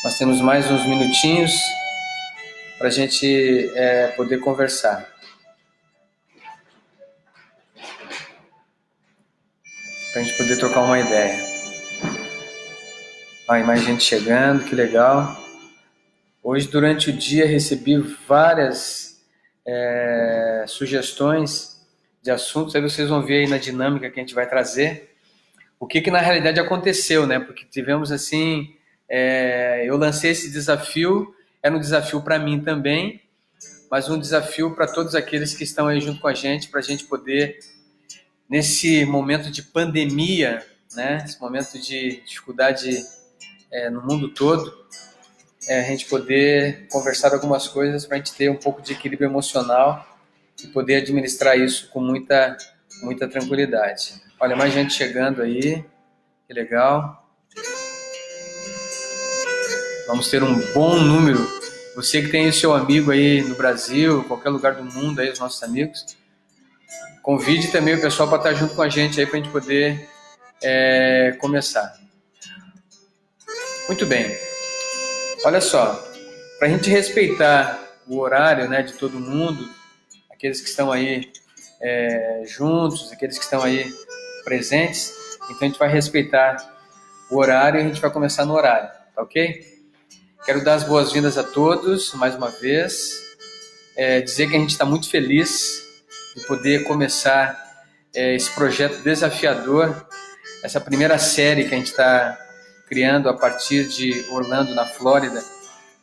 Nós temos mais uns minutinhos para a gente poder conversar. Para a gente poder trocar uma ideia. Mais gente chegando, que legal. Hoje, durante o dia, recebi várias sugestões de assuntos. Aí vocês vão ver aí na dinâmica que a gente vai trazer. O que na realidade aconteceu, né? Porque tivemos assim... eu lancei esse desafio, era um desafio para mim também, mas um desafio para todos aqueles que estão aí junto com a gente, para a gente poder, nesse momento de pandemia, né? Esse momento de dificuldade no mundo todo, a gente poder conversar algumas coisas para a gente ter um pouco de equilíbrio emocional e poder administrar isso com muita tranquilidade. Olha, mais gente chegando aí, que legal. Vamos ter um bom número. Você que tem o seu amigo aí no Brasil, qualquer lugar do mundo, aí os nossos amigos, convide também o pessoal para estar junto com a gente aí para a gente poder começar. Muito bem. Olha só, para a gente respeitar o horário, né, de todo mundo, aqueles que estão aí juntos, aqueles que estão aí presentes, então a gente vai respeitar o horário e a gente vai começar no horário, tá ok? Quero dar as boas-vindas a todos, mais uma vez, dizer que a gente está muito feliz de poder começar esse projeto desafiador, essa primeira série que a gente está criando a partir de Orlando, na Flórida,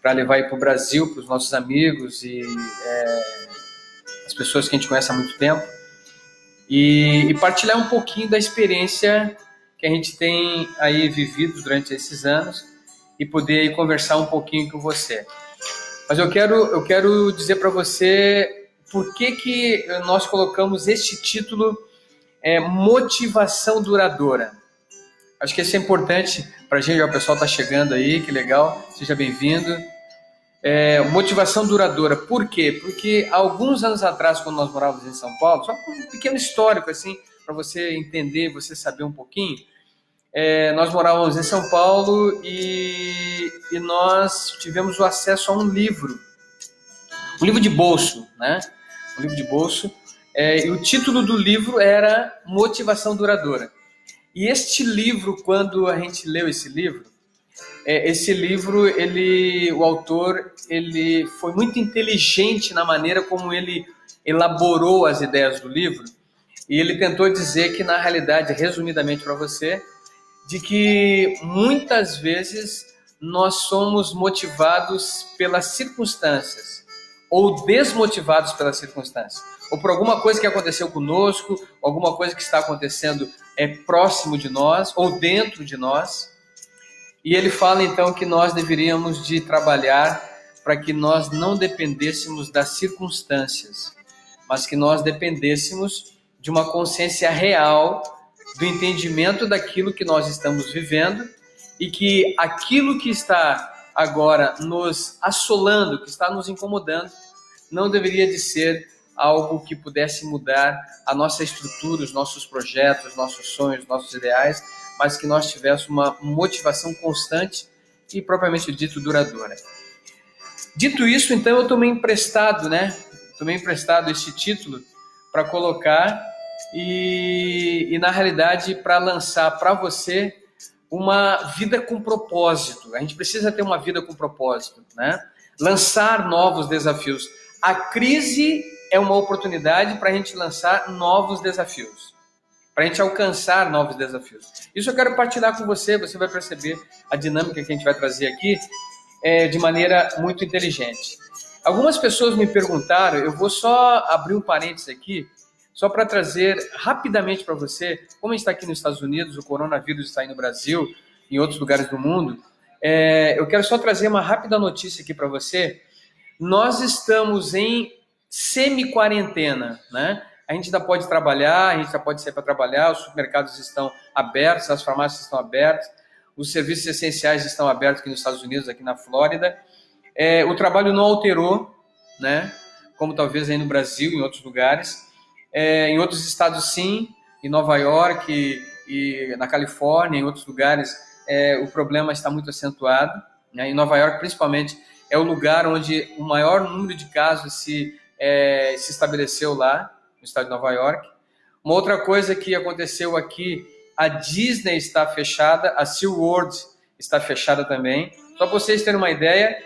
para levar aí para o Brasil, para os nossos amigos e as pessoas que a gente conhece há muito tempo, e partilhar um pouquinho da experiência que a gente tem aí vivido durante esses anos e poder aí conversar um pouquinho com você. Mas eu quero dizer para você por que nós colocamos este título, Motivação Duradoura. Acho que isso é importante para a gente. O pessoal está chegando aí, que legal, seja bem-vindo. Motivação duradoura, por quê? Porque alguns anos atrás, quando nós morávamos em São Paulo, só um pequeno histórico assim, para você entender, você saber um pouquinho, nós morávamos em São Paulo e nós tivemos o acesso a um livro de bolso, né? Um livro de bolso, e o título do livro era Motivação Duradoura. E este livro, quando a gente leu esse livro, o autor, ele foi muito inteligente na maneira como ele elaborou as ideias do livro, e ele tentou dizer que, na realidade, resumidamente para você, de que muitas vezes nós somos motivados pelas circunstâncias ou desmotivados pelas circunstâncias, ou por alguma coisa que aconteceu conosco, alguma coisa que está acontecendo próximo de nós ou dentro de nós. E ele fala então que nós deveríamos de trabalhar para que nós não dependêssemos das circunstâncias, mas que nós dependêssemos de uma consciência real do entendimento daquilo que nós estamos vivendo e que aquilo que está agora nos assolando, que está nos incomodando, não deveria de ser algo que pudesse mudar a nossa estrutura, os nossos projetos, nossos sonhos, nossos ideais, mas que nós tivéssemos uma motivação constante e, propriamente dito, duradoura. Dito isso, então, eu tomei emprestado, este título para colocar e, na realidade, para lançar para você uma vida com propósito. A gente precisa ter uma vida com propósito, né? Lançar novos desafios. A crise é uma oportunidade para a gente lançar novos desafios, para a gente alcançar novos desafios. Isso eu quero partilhar com você, você vai perceber a dinâmica que a gente vai trazer aqui de maneira muito inteligente. Algumas pessoas me perguntaram, eu vou só abrir um parênteses aqui, só para trazer rapidamente para você, como a gente está aqui nos Estados Unidos, o coronavírus está aí no Brasil, em outros lugares do mundo, eu quero só trazer uma rápida notícia aqui para você. Nós estamos em semi-quarentena, né? A gente ainda pode trabalhar, a gente ainda pode sair para trabalhar, os supermercados estão abertos, as farmácias estão abertas, os serviços essenciais estão abertos aqui nos Estados Unidos, aqui na Flórida. O trabalho não alterou, né? Como talvez aí no Brasil, em outros lugares. Em outros estados, sim, em Nova York e na Califórnia, em outros lugares, o problema está muito acentuado. né? Em Nova York, principalmente, é o lugar onde o maior número de casos se estabeleceu lá, no estado de Nova York. Uma outra coisa que aconteceu aqui, a Disney está fechada, a SeaWorld está fechada também. Só para vocês terem uma ideia,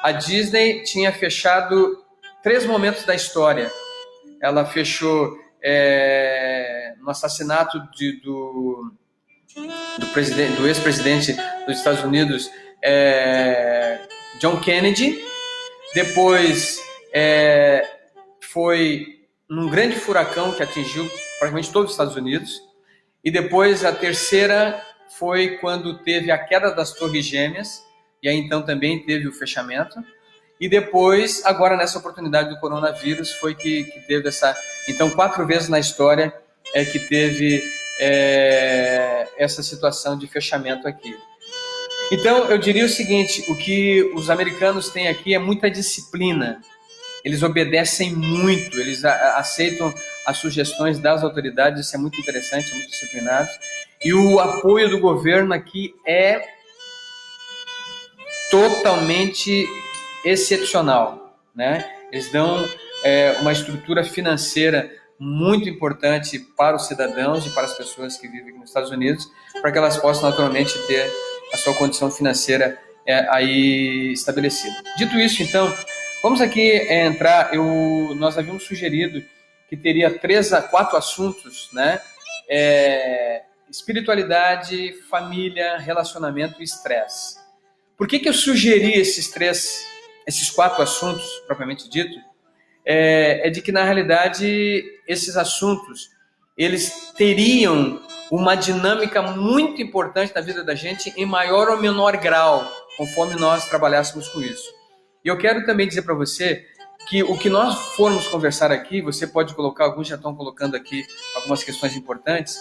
a Disney tinha fechado 3 momentos da história. Ela fechou no assassinato do ex-presidente dos Estados Unidos, John Kennedy. Depois foi num grande furacão que atingiu praticamente todos os Estados Unidos. E depois a terceira foi quando teve a queda das Torres Gêmeas, e aí então também teve o fechamento. E depois, agora nessa oportunidade do coronavírus, foi que teve essa... Então, 4 vezes na história que teve essa situação de fechamento aqui. Então, eu diria o seguinte, o que os americanos têm aqui é muita disciplina. Eles obedecem muito, eles aceitam as sugestões das autoridades, isso é muito interessante, são muito disciplinados. E o apoio do governo aqui é totalmente excepcional, né? Eles dão uma estrutura financeira muito importante para os cidadãos e para as pessoas que vivem aqui nos Estados Unidos, para que elas possam naturalmente ter a sua condição financeira aí estabelecida. Dito isso, então, vamos aqui entrar. Nós havíamos sugerido que teria 3 a 4 assuntos, né? Espiritualidade, família, relacionamento e estresse. Por que eu sugeri esses 4 assuntos, propriamente dito? De que, na realidade, esses assuntos, eles teriam uma dinâmica muito importante na vida da gente, em maior ou menor grau, conforme nós trabalhássemos com isso. E eu quero também dizer para você que o que nós formos conversar aqui, você pode colocar, alguns já estão colocando aqui algumas questões importantes,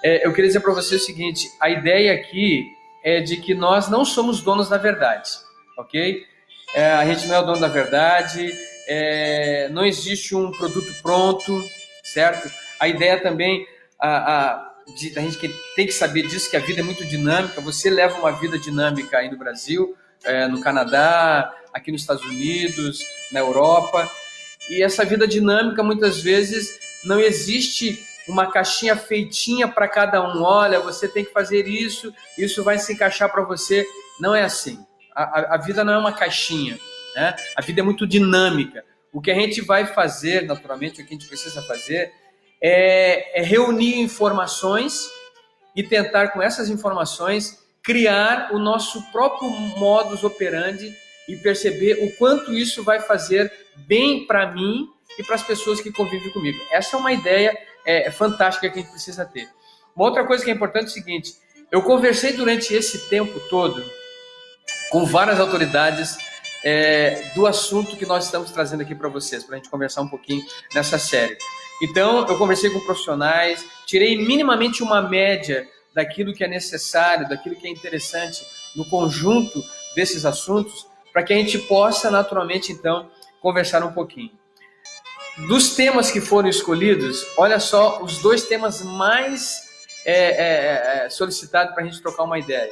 eu queria dizer para você o seguinte, a ideia aqui é de que nós não somos donos da verdade, ok? A gente não é o dono da verdade, não existe um produto pronto, certo? A ideia também, a gente que tem que saber disso, que a vida é muito dinâmica, você leva uma vida dinâmica aí no Brasil, no Canadá, aqui nos Estados Unidos, na Europa, e essa vida dinâmica, muitas vezes, não existe uma caixinha feitinha para cada um. Olha, você tem que fazer isso, isso vai se encaixar para você. Não é assim. A vida não é uma caixinha, né? A vida é muito dinâmica. O que a gente vai fazer, naturalmente, o que a gente precisa fazer é reunir informações e tentar, com essas informações, criar o nosso próprio modus operandi e perceber o quanto isso vai fazer bem para mim e para as pessoas que convivem comigo. Essa é uma ideia fantástica que a gente precisa ter. Uma outra coisa que é importante é o seguinte, eu conversei durante esse tempo todo com várias autoridades do assunto que nós estamos trazendo aqui para vocês, para a gente conversar um pouquinho nessa série. Então, eu conversei com profissionais, tirei minimamente uma média daquilo que é necessário, daquilo que é interessante no conjunto desses assuntos, para que a gente possa, naturalmente, então, conversar um pouquinho. Dos temas que foram escolhidos, olha só, os 2 temas mais solicitados para a gente trocar uma ideia.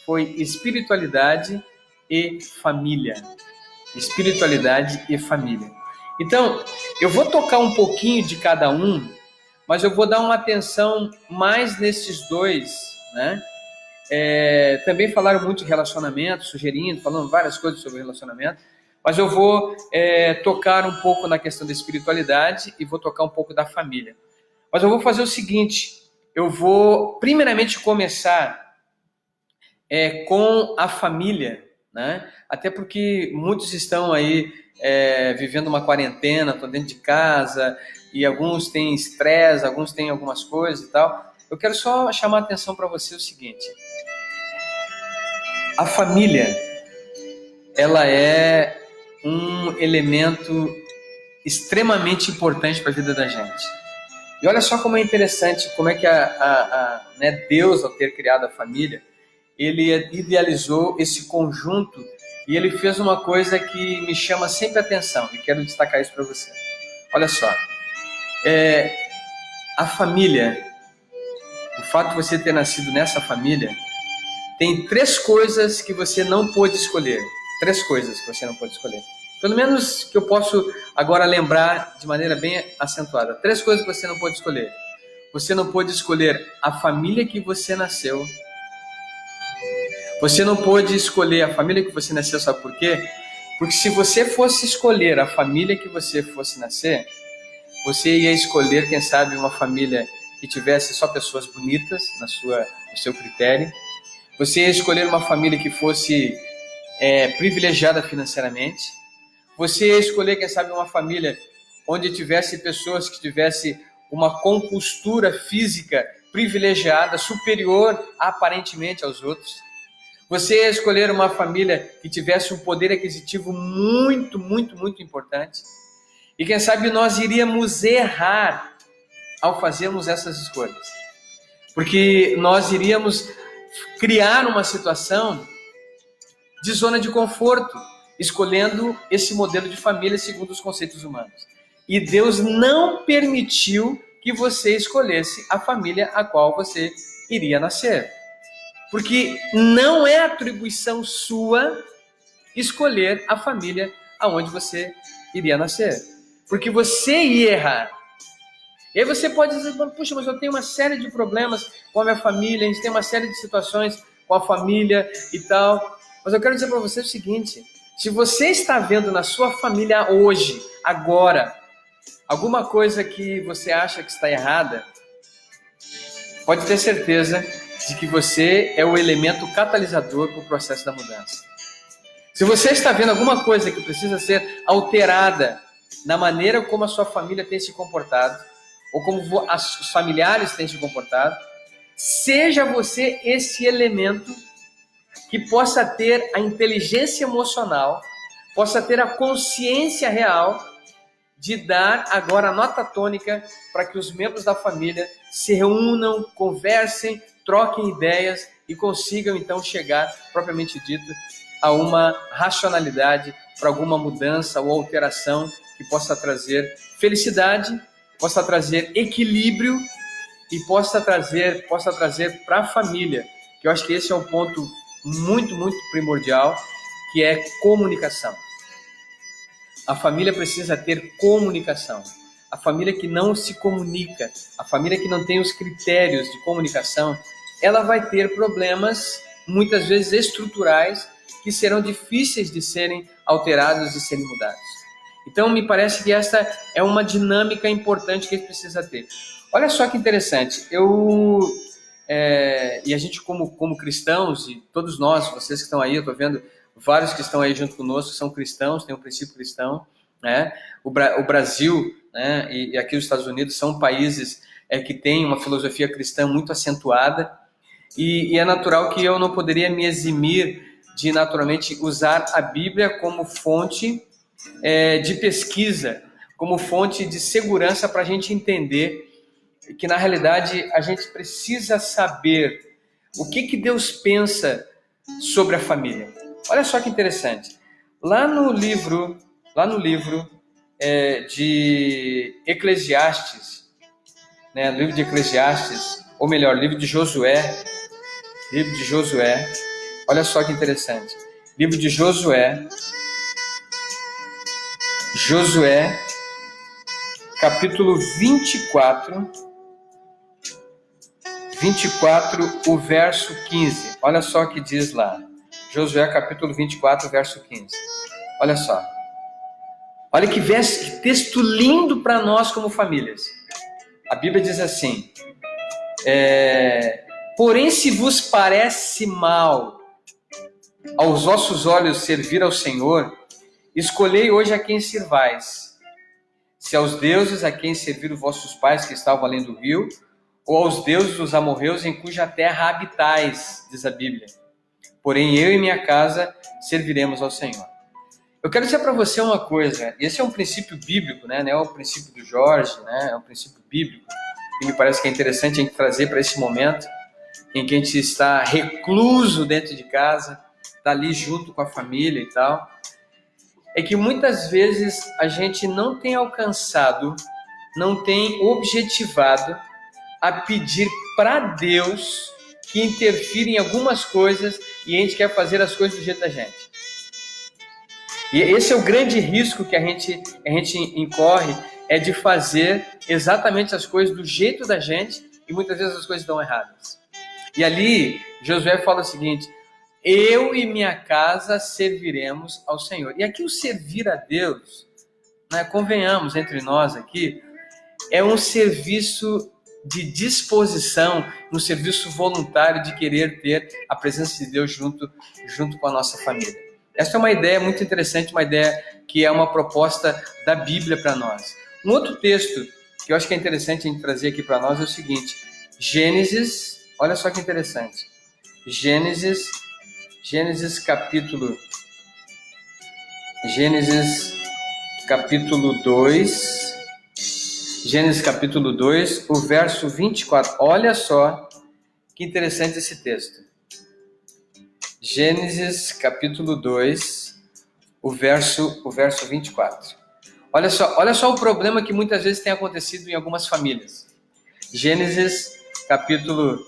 Foi espiritualidade e família. Espiritualidade e família. Então, eu vou tocar um pouquinho de cada um, mas eu vou dar uma atenção mais nesses 2, né? Também falaram muito de relacionamento, sugerindo, falando várias coisas sobre relacionamento, mas eu vou tocar um pouco na questão da espiritualidade e vou tocar um pouco da família. Mas eu vou fazer o seguinte, eu vou primeiramente começar com a família, né? Até porque muitos estão aí vivendo uma quarentena, estão dentro de casa, e alguns têm estresse, alguns têm algumas coisas e tal. Eu quero só chamar a atenção para você o seguinte, a família, ela é um elemento extremamente importante para a vida da gente. E olha só como é interessante, como é que Deus, ao ter criado a família, ele idealizou esse conjunto e ele fez uma coisa que me chama sempre a atenção e quero destacar isso para você. Olha só, a família, o fato de você ter nascido nessa família tem 3 coisas que você não pôde escolher. 3 coisas que você não pôde escolher. Pelo menos que eu posso agora lembrar de maneira bem acentuada. 3 coisas que você não pôde escolher. Você não pôde escolher a família que você nasceu. Você não pôde escolher a família que você nasceu, sabe por quê? Porque se você fosse escolher a família que você fosse nascer, você ia escolher, quem sabe, uma família que tivesse só pessoas bonitas no seu critério. Você ia escolher uma família que fosse privilegiada financeiramente. Você ia escolher, quem sabe, uma família onde tivesse pessoas que tivessem uma compostura física privilegiada, superior aparentemente aos outros. Você ia escolher uma família que tivesse um poder aquisitivo muito, muito, muito importante. E quem sabe nós iríamos errar ao fazermos essas escolhas. Porque nós iríamos criar uma situação de zona de conforto, escolhendo esse modelo de família segundo os conceitos humanos. E Deus não permitiu que você escolhesse a família a qual você iria nascer. Porque não é atribuição sua escolher a família aonde você iria nascer. Porque você ia errar. E aí você pode dizer, puxa, mas eu tenho uma série de problemas com a minha família, a gente tem uma série de situações com a família e tal. Mas eu quero dizer para você o seguinte, se você está vendo na sua família hoje, agora, alguma coisa que você acha que está errada, pode ter certeza de que você é o elemento catalisador para o processo da mudança. Se você está vendo alguma coisa que precisa ser alterada na maneira como a sua família tem se comportado, ou como os familiares têm se comportado, seja você esse elemento que possa ter a inteligência emocional, possa ter a consciência real de dar agora a nota tônica para que os membros da família se reúnam, conversem, troquem ideias e consigam então chegar, propriamente dito, a uma racionalidade para alguma mudança ou alteração que possa trazer felicidade, possa trazer equilíbrio e possa trazer para a família, que eu acho que esse é um ponto muito, muito primordial, que é comunicação. A família precisa ter comunicação. A família que não se comunica, a família que não tem os critérios de comunicação, ela vai ter problemas, muitas vezes estruturais, que serão difíceis de serem alterados e serem mudados. Então, me parece que essa é uma dinâmica importante que a gente precisa ter. Olha só que interessante, e a gente como cristãos, e todos nós, vocês que estão aí, eu estou vendo vários que estão aí junto conosco, são cristãos, têm um princípio cristão, né? O Brasil, né, e aqui os Estados Unidos são países que têm uma filosofia cristã muito acentuada, e é natural que eu não poderia me eximir de naturalmente usar a Bíblia como fonte de pesquisa, como fonte de segurança para a gente entender que na realidade a gente precisa saber o que Deus pensa sobre a família. Olha só que interessante. Lá no livro de Eclesiastes, né, livro de Eclesiastes, ou melhor, livro de Josué, olha só que interessante. Livro de Josué, capítulo 24, o verso 15. Olha só o que diz lá. Josué, capítulo 24, verso 15. Olha só. Olha que texto lindo para nós como famílias. A Bíblia diz assim, porém se vos parece mal aos vossos olhos servir ao Senhor, escolhei hoje a quem sirvais. Se aos deuses a quem serviram vossos pais que estavam além do rio, ou aos deuses dos amorreus em cuja terra habitais, diz a Bíblia. Porém eu e minha casa serviremos ao Senhor. Eu quero dizer para você uma coisa, esse é um princípio bíblico, né? Não é o princípio do Jorge, né? É um princípio bíblico, que me parece que é interessante a gente trazer para esse momento, em que a gente está recluso dentro de casa, está ali junto com a família e tal, é que muitas vezes a gente não tem alcançado, não tem objetivado a pedir para Deus que interfirem em algumas coisas e a gente quer fazer as coisas do jeito da gente. E esse é o grande risco que a gente incorre, é de fazer exatamente as coisas do jeito da gente e muitas vezes as coisas estão erradas. E ali, Josué fala o seguinte: eu e minha casa serviremos ao Senhor. E aqui o servir a Deus, né, convenhamos entre nós aqui, é um serviço de disposição, um serviço voluntário de querer ter a presença de Deus junto com a nossa família. Essa é uma ideia muito interessante, uma ideia que é uma proposta da Bíblia para nós. Um outro texto que eu acho que é interessante a gente trazer aqui para nós é o seguinte: Gênesis, olha só que interessante. Gênesis capítulo 2. Gênesis capítulo 2, o verso 24. Olha só que interessante esse texto. Gênesis capítulo 2, o verso 24. Olha só o problema que muitas vezes tem acontecido em algumas famílias. Gênesis capítulo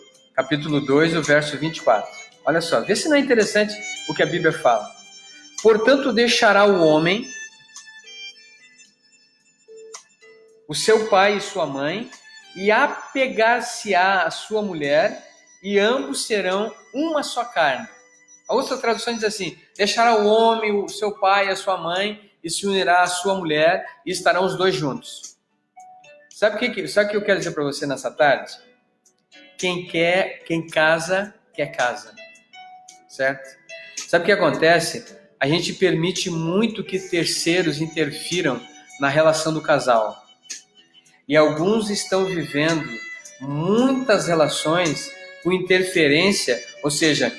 2, o verso 24. Olha só, vê se não é interessante o que a Bíblia fala. Portanto, deixará o homem o seu pai e sua mãe, e apegar-se-á a sua mulher, e ambos serão uma só carne. A outra tradução diz assim: deixará o homem, o seu pai e a sua mãe, e se unirá à sua mulher, e estarão os dois juntos. Sabe o que eu quero dizer para você nessa tarde? Quem casa, quer casa. Certo? Sabe o que acontece? A gente permite muito que terceiros interfiram na relação do casal. E alguns estão vivendo muitas relações com interferência, ou seja,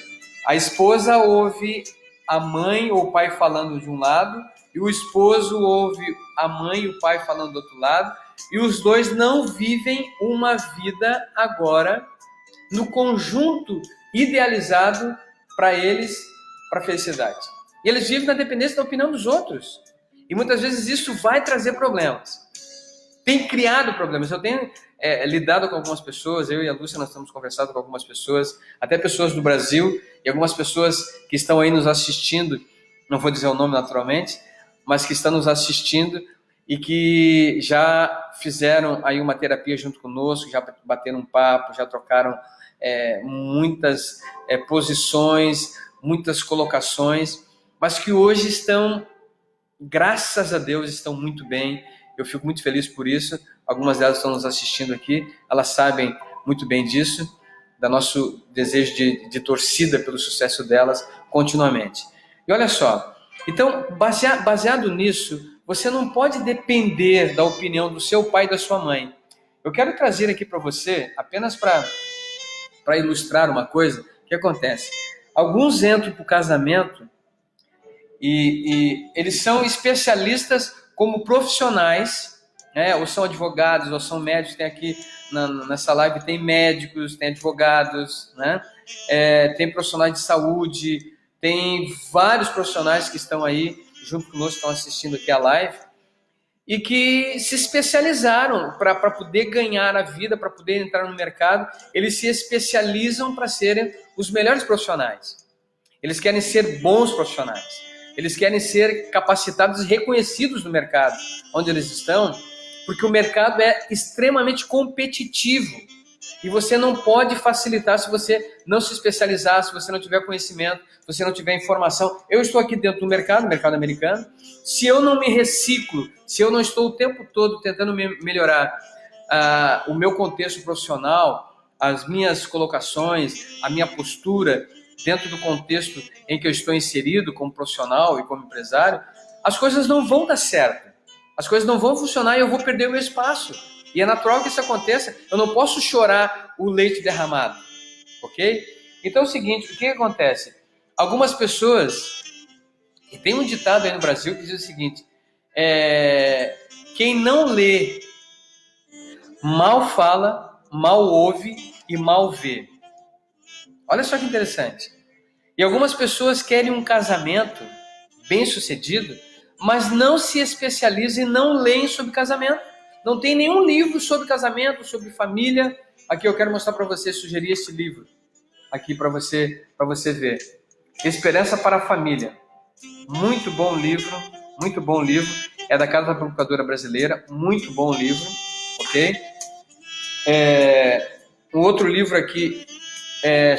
a esposa ouve a mãe ou o pai falando de um lado, e o esposo ouve a mãe e o pai falando do outro lado, e os dois não vivem uma vida agora no conjunto idealizado para eles, para a felicidade. E eles vivem na dependência da opinião dos outros. E muitas vezes isso vai trazer problemas. Tem criado problemas. Eu tenho lidado com algumas pessoas, eu e a Lúcia, nós temos conversado com algumas pessoas, até pessoas do Brasil, e algumas pessoas que estão aí nos assistindo, não vou dizer o nome naturalmente, mas que estão nos assistindo e que já fizeram aí uma terapia junto conosco, já bateram um papo, já trocaram muitas posições, muitas colocações, mas que hoje estão, graças a Deus, estão muito bem. Eu fico muito feliz por isso. Algumas delas estão nos assistindo aqui, elas sabem muito bem disso, do nosso desejo de torcida pelo sucesso delas continuamente. E olha só, então, baseado nisso, você não pode depender da opinião do seu pai e da sua mãe. Eu quero trazer aqui para você, apenas para ilustrar uma coisa, que acontece. Alguns entram para o casamento e eles são especialistas como profissionais, né? Ou são advogados, ou são médicos. Tem aqui nessa live, tem médicos, tem advogados, né? Tem profissionais de saúde, tem vários profissionais que estão aí junto conosco, estão assistindo aqui a live, e que se especializaram para poder ganhar a vida, para poder entrar no mercado. Eles se especializam para serem os melhores profissionais. Eles querem ser bons profissionais. Eles querem ser capacitados e reconhecidos no mercado onde eles estão, porque o mercado é extremamente competitivo. E você não pode facilitar se você não se especializar, se você não tiver conhecimento, se você não tiver informação. Eu estou aqui dentro do mercado americano. Se eu não me reciclo, se eu não estou o tempo todo tentando melhorar o meu contexto profissional, as minhas colocações, a minha postura dentro do contexto em que eu estou inserido como profissional e como empresário, as coisas não vão dar certo. As coisas não vão funcionar e eu vou perder o meu espaço. E é natural que isso aconteça. Eu não posso chorar o leite derramado, ok? Então é o seguinte, o que acontece? Algumas pessoas, e tem um ditado aí no Brasil que diz o seguinte: quem não lê, mal fala, mal ouve e mal vê. Olha só que interessante. E algumas pessoas querem um casamento bem sucedido, mas não se especializam e não leem sobre casamento. Não tem nenhum livro sobre casamento, sobre família. Aqui eu quero mostrar para você, sugerir esse livro. aqui para você ver. Esperança para a Família. Muito bom livro, muito bom livro. É da Casa da Provocadora Brasileira, muito bom livro, ok? Um outro livro aqui é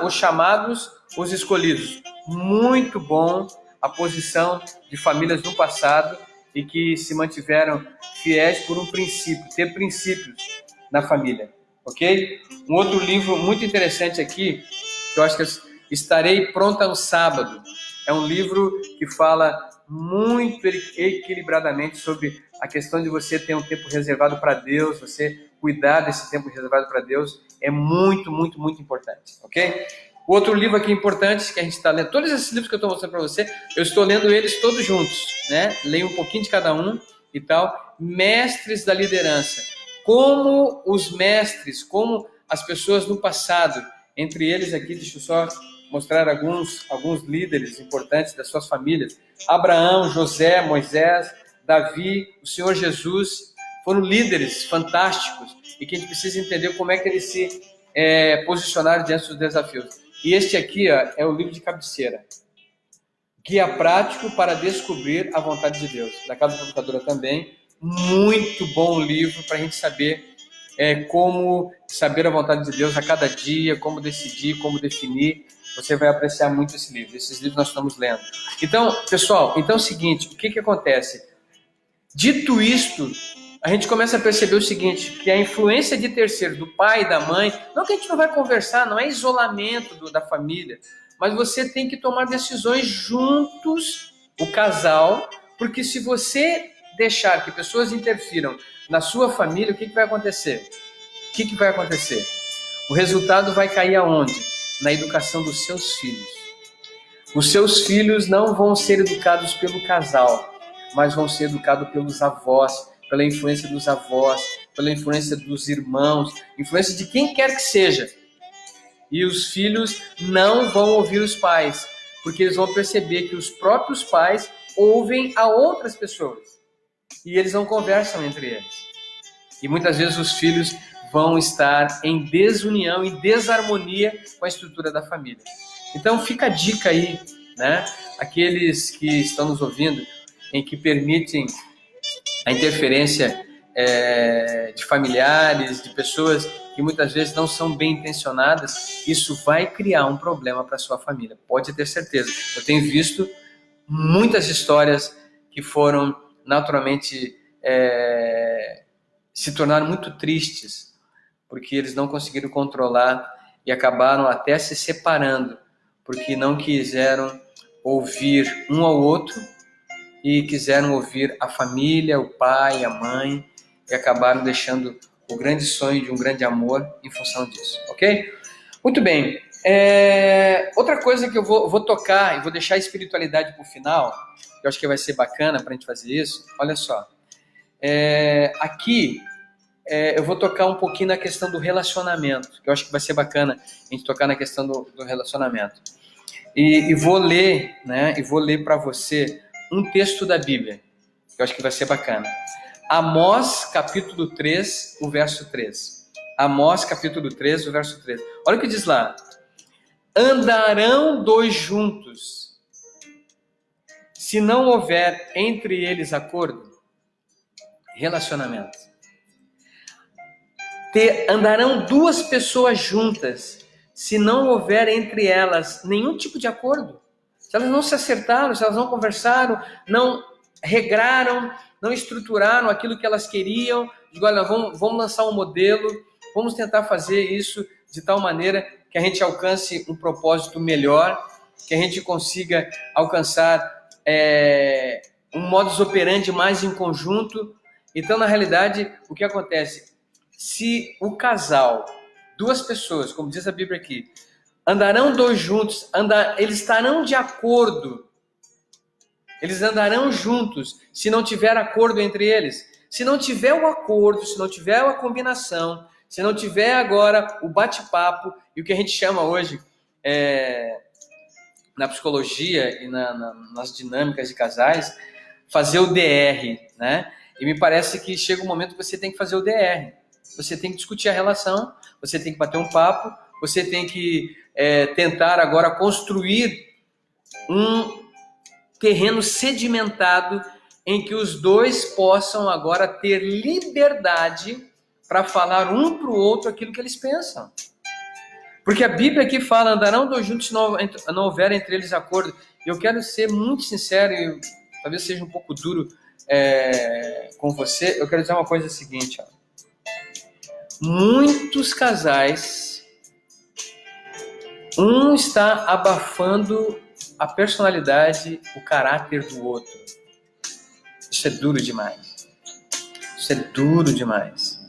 Os Chamados, os Escolhidos. Muito bom, a posição de famílias no passado e que se mantiveram fiéis por um princípio, ter princípios na família, ok? Um outro livro muito interessante aqui, que eu acho que Estarei Pronta no Sábado. É um livro que fala muito equilibradamente sobre a questão de você ter um tempo reservado para Deus, você cuidar desse tempo reservado para Deus, é muito, muito, muito importante, ok? O outro livro aqui importante que a gente está lendo, todos esses livros que eu estou mostrando para você, eu estou lendo eles todos juntos, né? Leio um pouquinho de cada um e tal. Mestres da Liderança. Como os mestres, como as pessoas no passado, entre eles aqui, deixa eu só mostrar alguns líderes importantes das suas famílias. Abraão, José, Moisés, Davi, o Senhor Jesus, foram líderes fantásticos e que a gente precisa entender como é que eles se posicionaram diante dos desafios. E este aqui é o livro de cabeceira. Guia Prático para Descobrir a Vontade de Deus, da Casa Provocadora também. Muito bom livro para a gente saber como saber a vontade de Deus a cada dia, como decidir, como definir. Você vai apreciar muito esse livro. Esses livros nós estamos lendo. Então, pessoal, é o seguinte, o que acontece? Dito isto, a gente começa a perceber o seguinte, que a influência de terceiros, do pai e da mãe, não que a gente não vai conversar, não é isolamento da família, mas você tem que tomar decisões juntos, o casal, porque se você deixar que pessoas interfiram na sua família, o que vai acontecer? O que vai acontecer? O resultado vai cair aonde? Na educação dos seus filhos. Os seus filhos não vão ser educados pelo casal, mas vão ser educados pelos avós, pela influência dos avós, pela influência dos irmãos, influência de quem quer que seja. E os filhos não vão ouvir os pais, porque eles vão perceber que os próprios pais ouvem a outras pessoas. E eles não conversam entre eles. E muitas vezes os filhos vão estar em desunião e desarmonia com a estrutura da família. Então fica a dica aí, né? Aqueles que estão nos ouvindo, em que permitem a interferência de familiares, de pessoas que muitas vezes não são bem intencionadas, isso vai criar um problema para a sua família, pode ter certeza. Eu tenho visto muitas histórias que foram naturalmente se tornaram muito tristes, porque eles não conseguiram controlar e acabaram até se separando, porque não quiseram ouvir um ao outro e quiseram ouvir a família, o pai, a mãe, e acabaram deixando o grande sonho de um grande amor em função disso, ok? Muito bem. Outra coisa que eu vou tocar e vou deixar a espiritualidade para o final, que eu acho que vai ser bacana para a gente fazer isso. Olha só. Aqui eu vou tocar um pouquinho na questão do relacionamento, que eu acho que vai ser bacana a gente tocar na questão do relacionamento. E vou ler, né? E vou ler para você um texto da Bíblia, que eu acho que vai ser bacana. Amós, capítulo 3, o verso 3. Amós, capítulo 3, o verso 3. Olha o que diz lá. Andarão dois juntos, se não houver entre eles acordo? Relacionamento. Andarão duas pessoas juntas, se não houver entre elas nenhum tipo de acordo. Se elas não se acertaram, se elas não conversaram, não regraram, não estruturaram aquilo que elas queriam, digo, olha, vamos lançar um modelo, vamos tentar fazer isso de tal maneira que a gente alcance um propósito melhor, que a gente consiga alcançar um modus operandi mais em conjunto. Então, na realidade, o que acontece? Se o casal, duas pessoas, como diz a Bíblia aqui, andarão dois juntos, eles estarão de acordo, eles andarão juntos, se não tiver acordo entre eles. Se não tiver o acordo, se não tiver a combinação, se não tiver agora o bate-papo, e o que a gente chama hoje, na psicologia e nas dinâmicas de casais, fazer o DR, né? E me parece que chega um momento que você tem que fazer o DR. Você tem que discutir a relação, você tem que bater um papo, você tem que tentar agora construir um terreno sedimentado em que os dois possam agora ter liberdade para falar um para o outro aquilo que eles pensam. Porque a Bíblia aqui fala, andarão dois juntos se não houver entre eles acordo. Eu quero ser muito sincero, e talvez seja um pouco duro com você, eu quero dizer uma coisa seguinte, ó. Muitos casais, um está abafando a personalidade, o caráter do outro. Isso é duro demais. Isso é duro demais.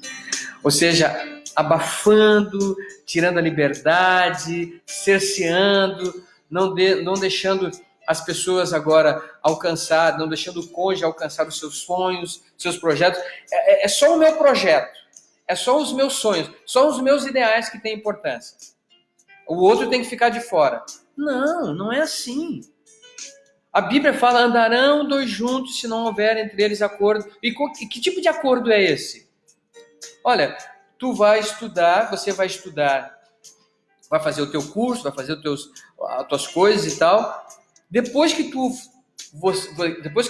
Ou seja, abafando, tirando a liberdade, cerceando, não deixando as pessoas agora alcançar, não deixando o cônjuge alcançar os seus sonhos, seus projetos. É só o meu projeto, é só os meus sonhos, só os meus ideais que têm importância. O outro tem que ficar de fora. Não, não é assim. A Bíblia fala, andarão dois juntos se não houver entre eles acordo. E que tipo de acordo é esse? Olha, você vai estudar, vai fazer o teu curso, vai fazer as tuas coisas e tal. Depois que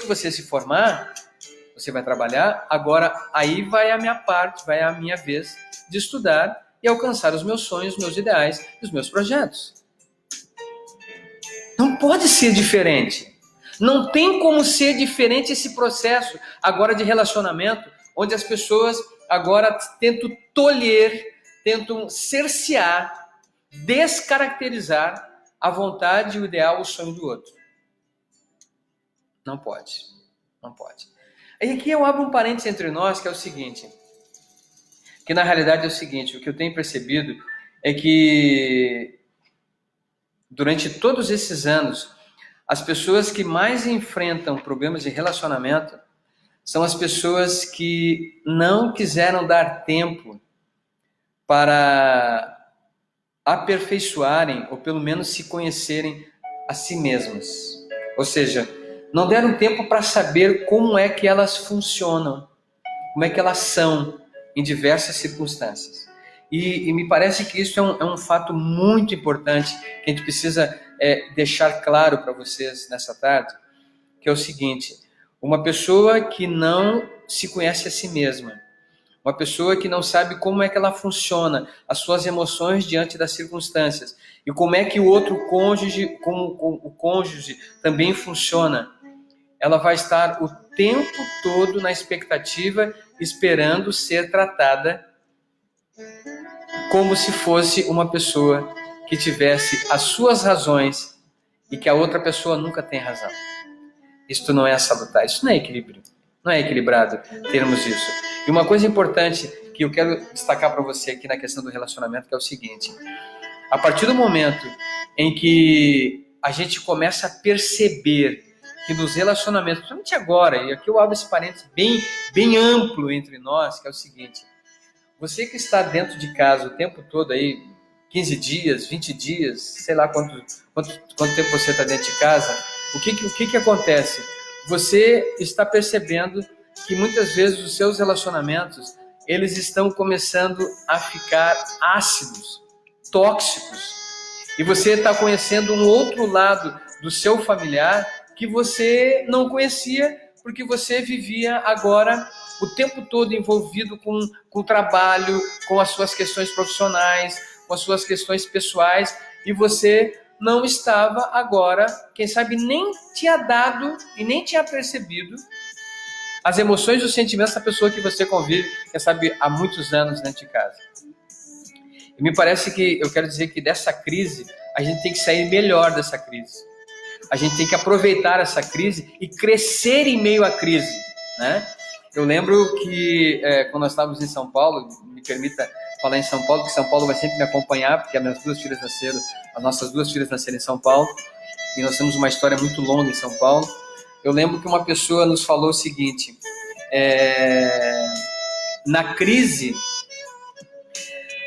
você se formar, você vai trabalhar, agora aí vai a minha parte, vai a minha vez de estudar e alcançar os meus sonhos, os meus ideais e os meus projetos. Não pode ser diferente. Não tem como ser diferente esse processo agora de relacionamento, onde as pessoas agora tentam tolher, tentam cercear, descaracterizar a vontade, o ideal, o sonho do outro. Não pode. Não pode. E aqui eu abro um parênteses entre nós, que é o seguinte, que na realidade é o seguinte, o que eu tenho percebido é que durante todos esses anos, as pessoas que mais enfrentam problemas de relacionamento são as pessoas que não quiseram dar tempo para aperfeiçoarem, ou pelo menos se conhecerem a si mesmas. Ou seja, não deram tempo para saber como é que elas funcionam, como é que elas são em diversas circunstâncias. E me parece que isso é um fato muito importante que a gente precisa deixar claro para vocês nessa tarde, que é o seguinte: uma pessoa que não se conhece a si mesma, uma pessoa que não sabe como é que ela funciona, as suas emoções diante das circunstâncias, e como é que o outro cônjuge, como o cônjuge também funciona, ela vai estar o tempo todo na expectativa, esperando ser tratada como se fosse uma pessoa que tivesse as suas razões e que a outra pessoa nunca tem razão. Isto não é salutar, isso não é equilíbrio, não é equilibrado termos isso. E uma coisa importante que eu quero destacar para você aqui na questão do relacionamento, que é o seguinte: a partir do momento em que a gente começa a perceber que nos relacionamentos, principalmente agora, e aqui eu abro esse parênteses bem amplo entre nós, que é o seguinte: você que está dentro de casa o tempo todo aí, 15 dias, 20 dias, sei lá quanto tempo você está dentro de casa, o que acontece? Você está percebendo que muitas vezes os seus relacionamentos, eles estão começando a ficar ácidos, tóxicos. E você está conhecendo um outro lado do seu familiar que você não conhecia, porque você vivia agora o tempo todo envolvido com o trabalho, com as suas questões profissionais, com as suas questões pessoais, e você não estava agora, quem sabe nem tinha dado e nem tinha percebido as emoções e os sentimentos da pessoa que você convive, quem sabe há muitos anos dentro de casa. E me parece que, eu quero dizer que dessa crise, a gente tem que sair melhor dessa crise. A gente tem que aproveitar essa crise e crescer em meio à crise, né? Eu lembro que quando nós estávamos em São Paulo, me permita falar em São Paulo, porque São Paulo vai sempre me acompanhar, porque as nossas duas filhas nasceram em São Paulo, e nós temos uma história muito longa em São Paulo. Eu lembro que uma pessoa nos falou o seguinte: na crise,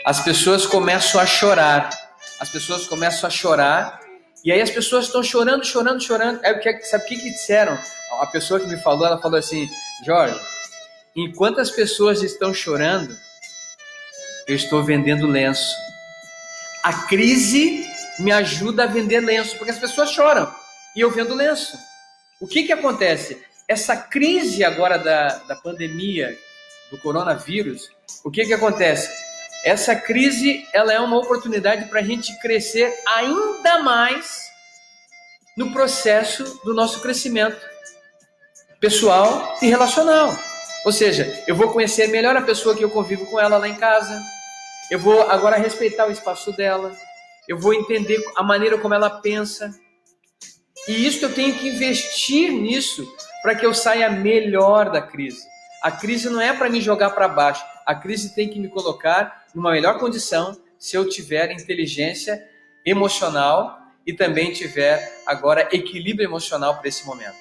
as pessoas começam a chorar, e aí as pessoas estão chorando. Sabe o que disseram? A pessoa que me falou, ela falou assim: Jorge, enquanto as pessoas estão chorando, eu estou vendendo lenço. A crise me ajuda a vender lenço, porque as pessoas choram e eu vendo lenço. O que acontece? Essa crise agora da pandemia, do coronavírus, o que acontece? Essa crise, ela é uma oportunidade para a gente crescer ainda mais no processo do nosso crescimento pessoal e relacional. Ou seja, eu vou conhecer melhor a pessoa que eu convivo com ela lá em casa, eu vou agora respeitar o espaço dela, eu vou entender a maneira como ela pensa, e isso eu tenho que investir nisso para que eu saia melhor da crise. A crise não é para me jogar para baixo, a crise tem que me colocar numa melhor condição se eu tiver inteligência emocional e também tiver agora equilíbrio emocional para esse momento,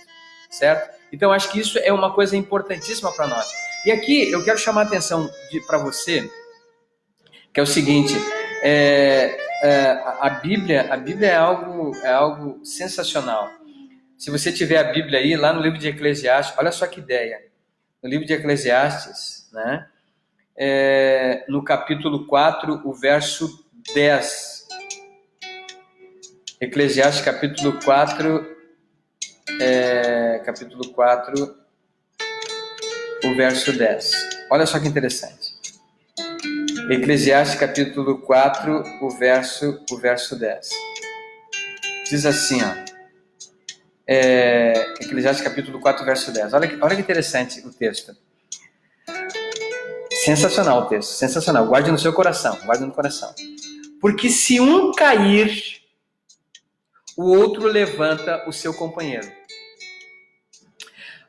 certo? Então acho que isso é uma coisa importantíssima para nós. E aqui eu quero chamar a atenção para você, que é o seguinte, a Bíblia é algo sensacional. Se você tiver a Bíblia aí, lá no livro de Eclesiastes, olha só que ideia. No livro de Eclesiastes, né, no capítulo 4, o verso 10. Eclesiastes, capítulo 4, o verso 10. Olha só que interessante. Eclesiastes, capítulo 4, o verso 10. Diz assim, ó. Eclesiastes, capítulo 4, verso 10. Olha que interessante o texto. Sensacional o texto, sensacional. Guarde no seu coração, guarde no coração. Porque se um cair, o outro levanta o seu companheiro.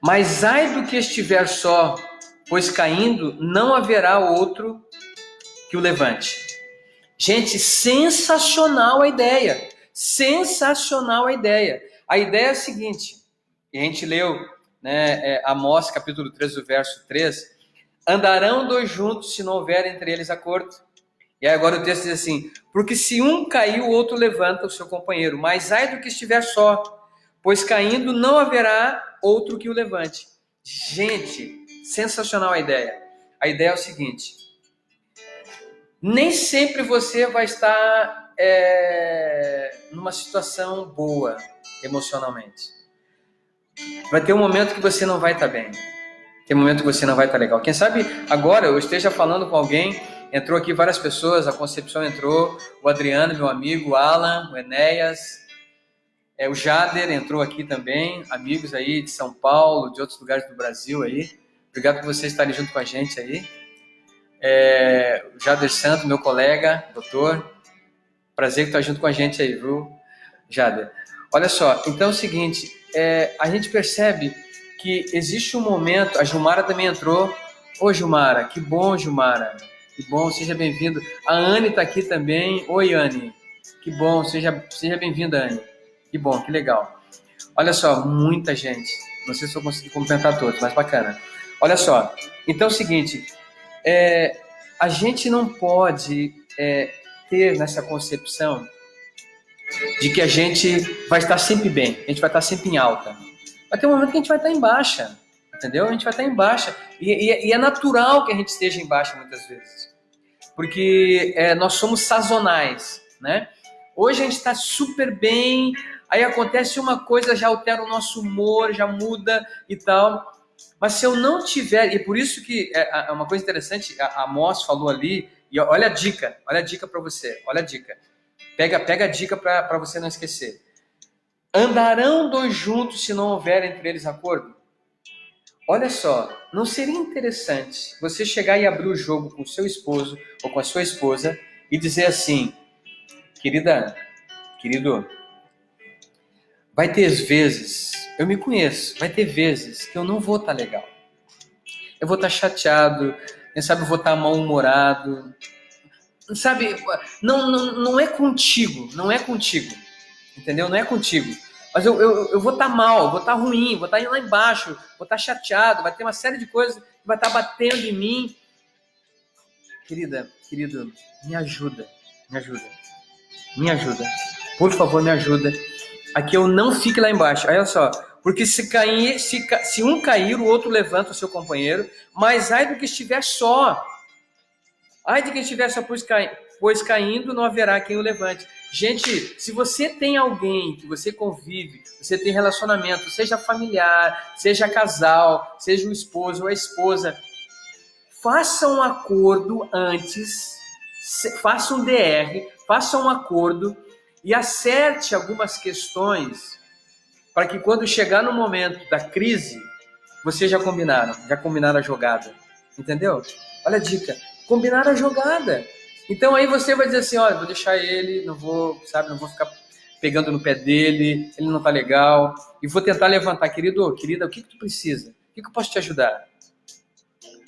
Mas ai do que estiver só, pois caindo não haverá outro que o levante. Gente, sensacional a ideia. Sensacional a ideia. A ideia é a seguinte, e a gente leu, né, Amós, capítulo 3, o verso 3, andarão dois juntos se não houver entre eles acordo. E aí agora o texto diz assim, porque se um cair, o outro levanta o seu companheiro, mas ai do que estiver só, pois caindo não haverá outro que o levante. Gente, sensacional a ideia. A ideia é o seguinte, nem sempre você vai estar numa situação boa emocionalmente. Vai ter um momento que você não vai estar bem. Tem um momento que você não vai estar legal. Quem sabe agora eu esteja falando com alguém, entrou aqui várias pessoas, a Concepção entrou, o Adriano, meu amigo, o Alan, o Enéas, o Jader entrou aqui também, amigos aí de São Paulo, de outros lugares do Brasil aí. Obrigado por vocês estarem junto com a gente aí. O Jader Santo, meu colega, doutor, prazer que está junto com a gente aí, viu, Jader? Olha só, então é o seguinte, a gente percebe que existe um momento, a Gilmara também entrou. Oi, Gilmara, que bom, Gilmara, que bom, seja bem-vindo. A Anne está aqui também. Oi, Anne, que bom, seja bem-vinda, Anne, que bom, que legal. Olha só, muita gente, não sei se eu consegui cumprimentar todos, mas bacana. Olha só, então é o seguinte, a gente não pode ter nessa concepção de que a gente vai estar sempre bem, a gente vai estar sempre em alta. Vai ter um momento que a gente vai estar em baixa, entendeu? A gente vai estar em baixa. E é natural que a gente esteja em baixa muitas vezes. Porque nós somos sazonais, né? Hoje a gente está super bem, aí acontece uma coisa, já altera o nosso humor, já muda e tal. Mas se eu não tiver, e por isso que é uma coisa interessante, a Amós falou ali, e olha a dica para você, olha a dica. Pega a dica para você não esquecer. Andarão dois juntos se não houver entre eles acordo? Olha só, não seria interessante você chegar e abrir o jogo com o seu esposo ou com a sua esposa e dizer assim, querida, querido, vai ter vezes, eu me conheço, vai ter vezes que eu não vou estar legal. Eu vou estar chateado, quem sabe eu vou estar mal-humorado. Sabe, não é contigo, entendeu? Não é contigo. Mas eu vou estar mal, vou estar ruim, vou estar lá embaixo, vou estar chateado, vai ter uma série de coisas que vai estar batendo em mim. Querida, querido, me ajuda. Por favor, me ajuda. Aqui eu não fique lá embaixo. Olha só, porque se um cair, o outro levanta o seu companheiro, mas ai do que estiver só. Ai de quem estiver só, pois cai. pois caindo não haverá quem o levante. Gente, se você tem alguém que você convive, você tem relacionamento, seja familiar, seja casal, seja o esposo ou a esposa, faça um acordo antes, faça um DR, faça um acordo e acerte algumas questões para que quando chegar no momento da crise, vocês já combinaram a jogada, entendeu? Olha a dica, combinaram a jogada. Então aí você vai dizer assim, olha, vou deixar ele, não vou ficar pegando no pé dele, ele não tá legal, e vou tentar levantar, querida, o que tu precisa? O que eu posso te ajudar?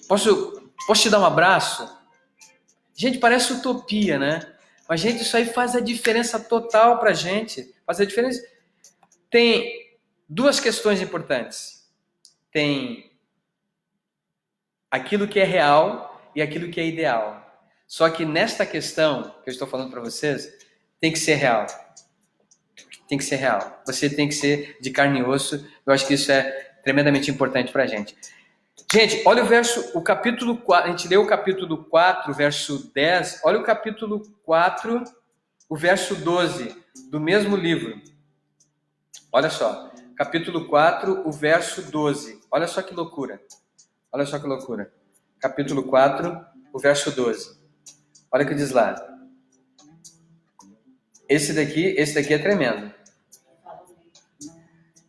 Posso te dar um abraço? Gente, parece utopia, né? Mas, gente, isso aí faz a diferença total pra gente. Faz a diferença. Tem duas questões importantes. Tem aquilo que é real e aquilo que é ideal. Só que nesta questão que eu estou falando para vocês, tem que ser real. Tem que ser real. Você tem que ser de carne e osso. Eu acho que isso é tremendamente importante para a gente. Gente, olha o capítulo 4. A gente leu o capítulo 4, verso 10. Olha o capítulo 4, o verso 12, do mesmo livro. Olha só. Capítulo 4, o verso 12. Olha só que loucura. Olha só que loucura. Capítulo 4, o verso 12. Olha o que diz lá. Esse daqui é tremendo.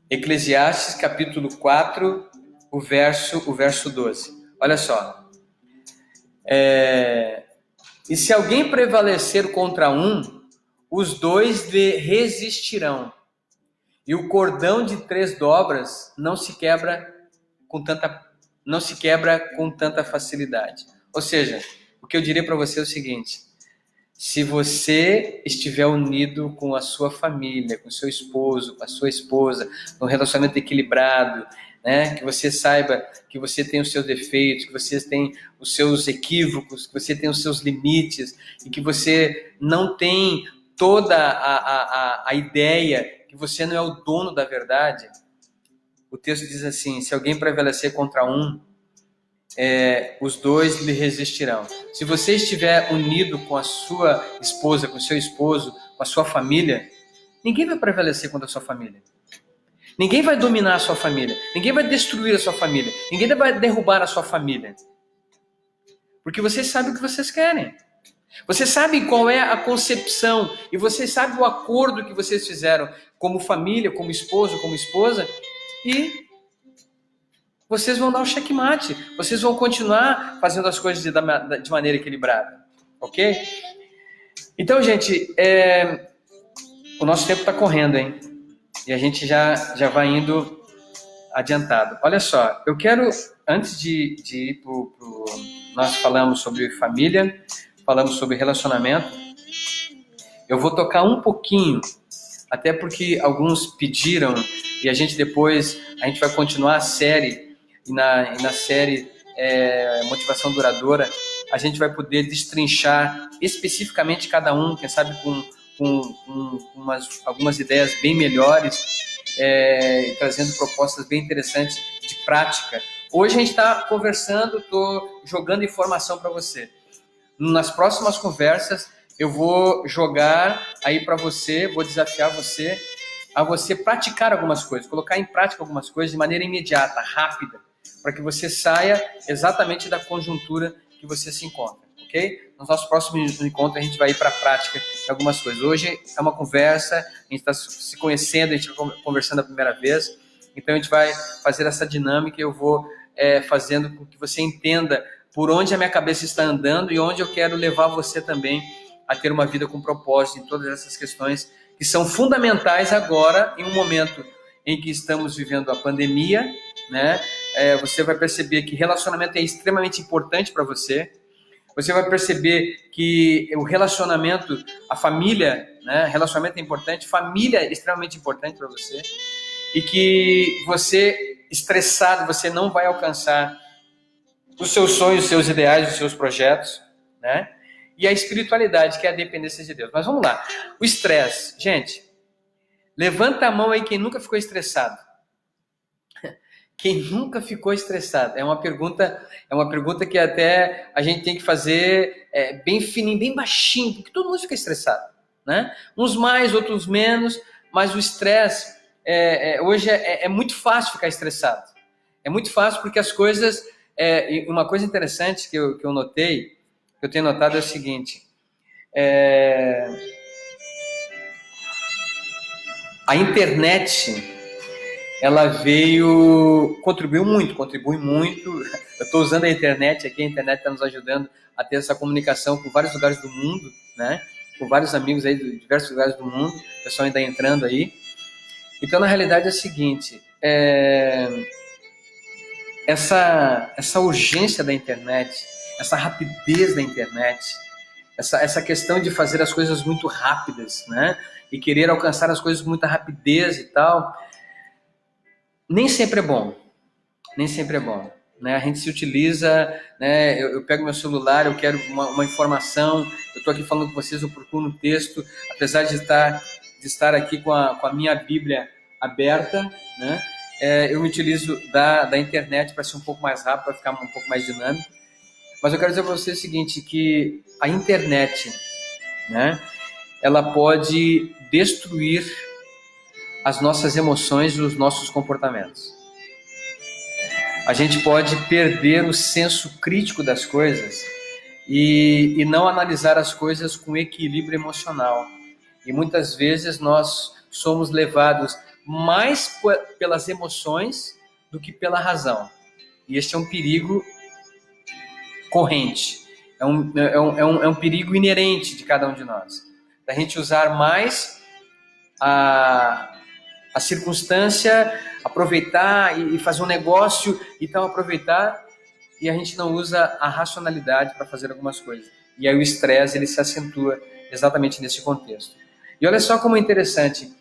Eclesiastes, capítulo 4, o verso 12. Olha só. E se alguém prevalecer contra um, os dois lhe resistirão. E o cordão de 3 dobras não se quebra com tanta facilidade. Ou seja, o que eu diria para você é o seguinte: se você estiver unido com a sua família, com o seu esposo, com a sua esposa, num relacionamento equilibrado, né, que você saiba que você tem os seus defeitos, que você tem os seus equívocos, que você tem os seus limites, e que você não tem toda a ideia que você não é o dono da verdade, o texto diz assim: se alguém prevalecer contra um, os dois lhe resistirão. Se você estiver unido com a sua esposa, com o seu esposo, com a sua família, ninguém vai prevalecer contra a sua família. Ninguém vai dominar a sua família. Ninguém vai destruir a sua família. Ninguém vai derrubar a sua família. Porque vocês sabem o que vocês querem. Vocês sabem qual é a concepção e vocês sabem o acordo que vocês fizeram como família, como esposo, como esposa, e vocês vão dar o checkmate. Vocês vão continuar fazendo as coisas de maneira equilibrada. Ok? Então, gente, o nosso tempo está correndo, hein? E a gente já vai indo adiantado. Olha só, eu quero, antes de ir nós falamos sobre família, falamos sobre relacionamento, eu vou tocar um pouquinho, até porque alguns pediram, e a gente vai continuar a série, e na série Motivação Duradoura, a gente vai poder destrinchar especificamente cada um, quem sabe com algumas ideias bem melhores, trazendo propostas bem interessantes de prática. Hoje a gente está conversando, estou jogando informação para você. Nas próximas conversas, eu vou jogar aí para você, vou desafiar você a você praticar algumas coisas, colocar em prática algumas coisas de maneira imediata, rápida, para que você saia exatamente da conjuntura que você se encontra, ok? Nos nossos próximos encontros, a gente vai ir para a prática de algumas coisas. Hoje é uma conversa, a gente está se conhecendo, a gente está conversando a primeira vez, então a gente vai fazer essa dinâmica e eu vou fazendo com que você entenda por onde a minha cabeça está andando e onde eu quero levar você também a ter uma vida com propósito em todas essas questões que são fundamentais agora, em um momento em que estamos vivendo a pandemia, né? Você vai perceber que relacionamento é extremamente importante para você. Você vai perceber que o relacionamento, a família, né? Relacionamento é importante, família é extremamente importante para você. E que você, estressado, você não vai alcançar os seus sonhos, os seus ideais, os seus projetos, né? E a espiritualidade, que é a dependência de Deus. Mas vamos lá. O estresse. Gente, levanta a mão aí quem nunca ficou estressado. Quem nunca ficou estressado? É uma pergunta que até a gente tem que fazer bem fininho, bem baixinho, porque todo mundo fica estressado, né? Uns mais, outros menos, mas o estresse hoje é muito fácil ficar estressado. É muito fácil porque as coisas. Uma coisa interessante que eu notei, que eu tenho notado é o seguinte: a internet ela contribui muito. Eu estou usando a internet aqui, a internet está nos ajudando a ter essa comunicação com vários lugares do mundo, né? Com vários amigos aí de diversos lugares do mundo, o pessoal ainda entrando aí. Então, na realidade, é o seguinte: essa urgência da internet, essa rapidez da internet, essa questão de fazer as coisas muito rápidas, né? E querer alcançar as coisas com muita rapidez e tal, nem sempre é bom. Nem sempre é bom. Né? A gente se utiliza, né? Eu pego meu celular, eu quero uma informação, eu estou aqui falando com vocês, eu procuro um texto, apesar de estar aqui com a minha Bíblia aberta, né? Eu me utilizo da internet para ser um pouco mais rápido, para ficar um pouco mais dinâmico. Mas eu quero dizer para vocês o seguinte, que a internet, né? Ela pode destruir as nossas emoções e os nossos comportamentos. A gente pode perder o senso crítico das coisas e não analisar as coisas com equilíbrio emocional. E muitas vezes nós somos levados mais pelas emoções do que pela razão. E este é um perigo corrente, é um perigo inerente de cada um de nós. Da gente usar mais a circunstância, aproveitar e fazer um negócio, então aproveitar, e a gente não usa a racionalidade para fazer algumas coisas. E aí o estresse ele se acentua exatamente nesse contexto. E olha só como é interessante,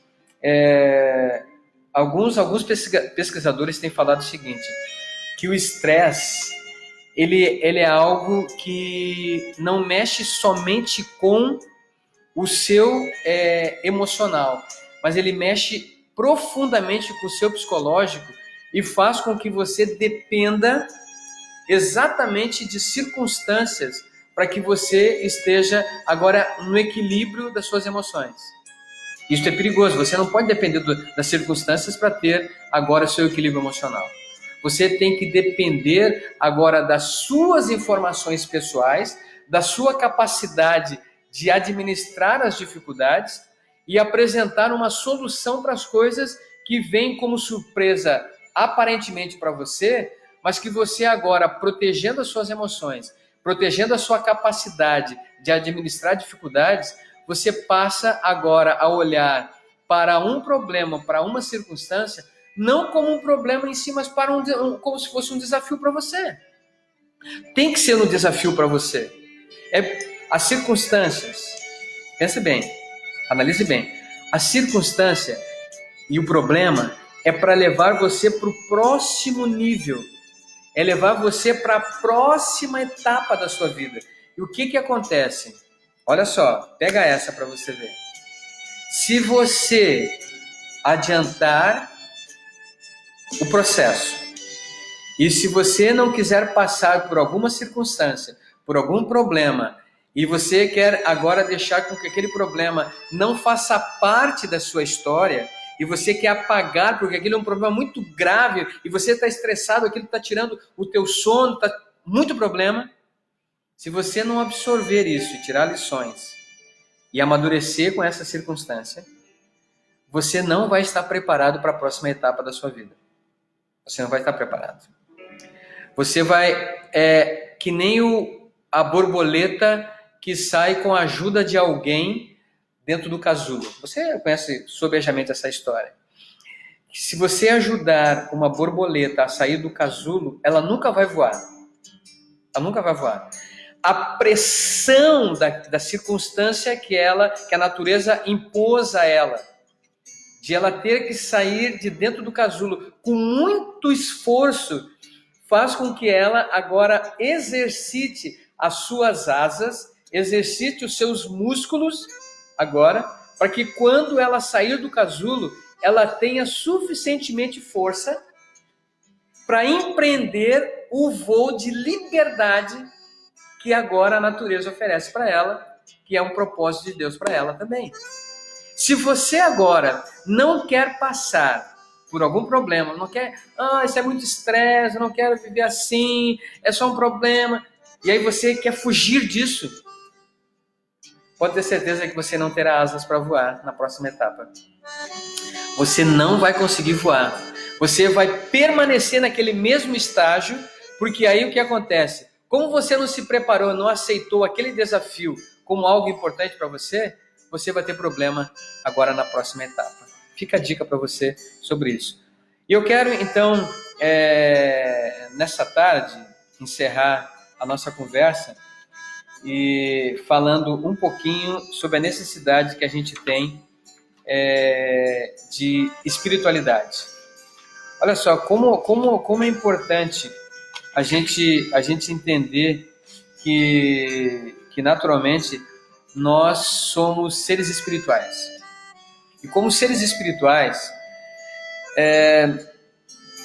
alguns pesquisadores têm falado o seguinte, que o estresse ele é algo que não mexe somente com o seu emocional, mas ele mexe profundamente com o seu psicológico e faz com que você dependa exatamente de circunstâncias para que você esteja agora no equilíbrio das suas emoções. Isso é perigoso, você não pode depender das circunstâncias para ter agora o seu equilíbrio emocional. Você tem que depender agora das suas informações pessoais, da sua capacidade de administrar as dificuldades e apresentar uma solução para as coisas que vêm como surpresa aparentemente para você, mas que você agora, protegendo as suas emoções, protegendo a sua capacidade de administrar dificuldades, você passa agora a olhar para um problema, para uma circunstância, não como um problema em si, mas como se fosse um desafio para você. Tem que ser um desafio para você. As circunstâncias, pense bem, analise bem, a circunstância e o problema é para levar você para o próximo nível, é levar você para a próxima etapa da sua vida. E o que acontece? Olha só, pega essa para você ver. Se você adiantar o processo, e se você não quiser passar por alguma circunstância, por algum problema, e você quer agora deixar com que aquele problema não faça parte da sua história, e você quer apagar, porque aquele é um problema muito grave, e você está estressado, aquilo está tirando o teu sono, está muito problema. Se você não absorver isso e tirar lições, e amadurecer com essa circunstância, você não vai estar preparado para a próxima etapa da sua vida. Você não vai estar preparado. Você vai, que nem a borboleta que sai com a ajuda de alguém dentro do casulo. Você conhece sobejamente essa história. Se você ajudar uma borboleta a sair do casulo, ela nunca vai voar. Ela nunca vai voar. A pressão da circunstância que a natureza impôs a ela, de ela ter que sair de dentro do casulo com muito esforço, faz com que ela agora exercite as suas asas, exercite os seus músculos agora, para que quando ela sair do casulo, ela tenha suficientemente força para empreender o voo de liberdade que agora a natureza oferece para ela, que é um propósito de Deus para ela também. Se você agora não quer passar por algum problema, não quer, isso é muito estresse, eu não quero viver assim, é só um problema, e aí você quer fugir disso, pode ter certeza que você não terá asas para voar na próxima etapa. Você não vai conseguir voar. Você vai permanecer naquele mesmo estágio, porque aí o que acontece? Como você não se preparou, não aceitou aquele desafio como algo importante para você, você vai ter problema agora na próxima etapa. Fica a dica para você sobre isso. E eu quero, então, nessa tarde, encerrar a nossa conversa e falando um pouquinho sobre a necessidade que a gente tem de espiritualidade. Olha só, como é importante a gente entender que naturalmente nós somos seres espirituais. E como seres espirituais,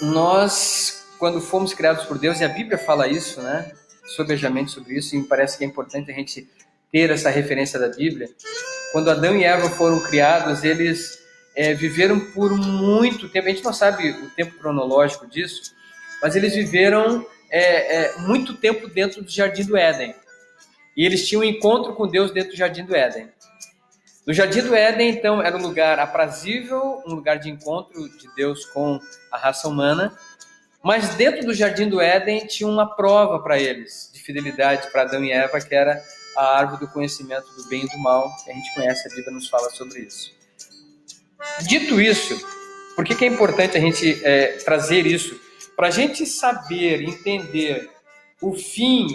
nós, quando fomos criados por Deus, e a Bíblia fala isso, né, soberamente sobre isso, e me parece que é importante a gente ter essa referência da Bíblia. Quando Adão e Eva foram criados, eles viveram por muito tempo, a gente não sabe o tempo cronológico disso, mas eles viveram muito tempo dentro do Jardim do Éden. E eles tinham um encontro com Deus dentro do Jardim do Éden. No Jardim do Éden, então, era um lugar aprazível, um lugar de encontro de Deus com a raça humana, mas dentro do Jardim do Éden tinha uma prova para eles, de fidelidade para Adão e Eva, que era a árvore do conhecimento do bem e do mal, que a gente conhece, a Bíblia nos fala sobre isso. Dito isso, por que é importante a gente trazer isso? Para a gente saber, entender o fim,